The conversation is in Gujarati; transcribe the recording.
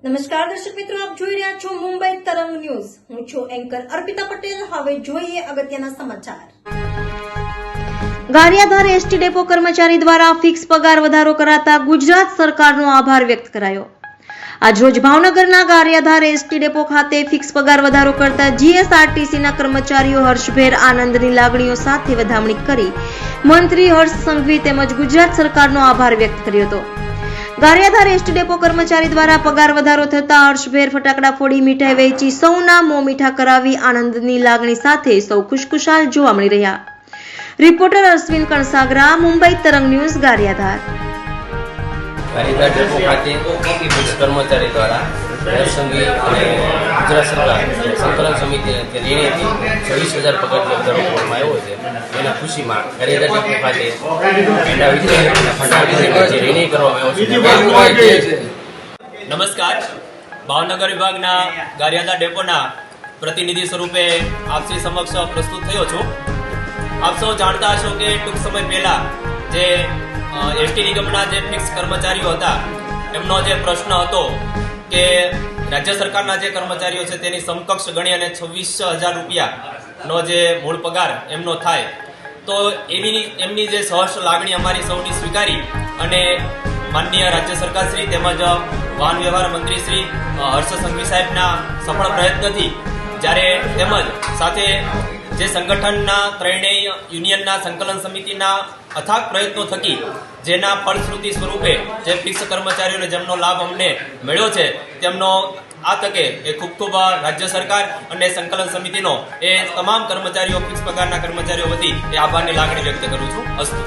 નમસ્કાર દર્શક મિત્રો, આપ જોઈ રહ્યા છો મુંબઈ તરંગ ન્યૂઝ. હું છું એન્કર અર્પિતા પટેલ. હવે જોઈએ અગત્યના સમાચાર. ગારિયાધાર એસટી ડેપો કર્મચારી દ્વારા ફિક્સ પગાર વધારો કરાતા ગુજરાત સરકારનો આભાર વ્યક્ત કરાયો. આજરોજ ભાવનગરના ગારિયાધાર એસટી ડેપો ખાતે ફિક્સ પગાર વધારો કરતા જીએસઆરટીસીના કર્મચારીઓ હર્ષભેર આનંદની લાગણીઓ સાથે વધામણી કરી મંત્રી હર્ષ સંઘવી તેમજ ગુજરાત સરકારનો આભાર વ્યક્ત કર્યો હતો. ગારિયાધાર એસટી ડેપો કર્મચારી દ્વારા પગાર વધારો થતા હર્ષભેર ફટાકડા ફોડી મીઠાઈ વેચી સૌના મોં મીઠા કરાવી આનંદની લાગણી સાથે સૌ ખુશખુશાલ જોવા મળી રહ્યા. રિપોર્ટર અશ્વિન કણસાગરા, મુંબઈ તરંગ ન્યૂઝ, ગારિયાધાર. ગારિયાધાર ડેપો ખાતે કર્મચારી દ્વારા સંઘવી અને ગુજરાત સરકાર સંકલન સમિતિના નિર્ણયથી 26,000 પગાર વધારો કરવામાં આવ્યો છે. એના ખુશીમાં ગારિયાધાર ડેપો ખાતે એના ફટાકડા જે નિર્ણય કરવામાં આવ્યો છે. નમસ્કાર, ભાવનગર વિભાગના ગારિયાધાર ડેપોના પ્રતિનિધિ સ્વરૂપે આપસી સમક્ષ પ્રસ્તુત થયો છું. આપ સૌ જાણતા હશો કે ટૂંક સમય પહેલા જે એસટી નિગમના જે ફિક્સ કર્મચારીઓ હતા એમનો જે પ્રશ્ન હતો કે રાજ્ય સરકારના જે કર્મચારીઓ છે તેની સમકક્ષ ગણી અને 26,000 રૂપિયાનો જે મૂળ પગાર એમનો થાય, તો એમની જે સહર્ષ લાગણી અમારી સૌની સ્વીકારી અને માનનીય રાજ્ય સરકાર શ્રી તેમજ વાહન વ્યવહાર મંત્રી શ્રી હર્ષ સંઘવી સાહેબના સફળ પ્રયત્નથી જ્યારે તેમજ સાથે જે સંગઠનના ત્રણેય યુનિયનના સંકલન સમિતિના અથાગ પ્રયત્નો થકી જેના ફળશ્રુતિ સ્વરૂપે જે ફિક્સ કર્મચારીઓને જેમનો લાભ અમને મળ્યો છે તેમનો આ તકે એ ખૂબ ખૂબ રાજ્ય સરકાર અને સંકલન સમિતિનો એ તમામ કર્મચારીઓ ફિક્સ પગારના કર્મચારીઓ વતી એ આભારની લાગણી વ્યક્ત કરું છું. અસ્તુ.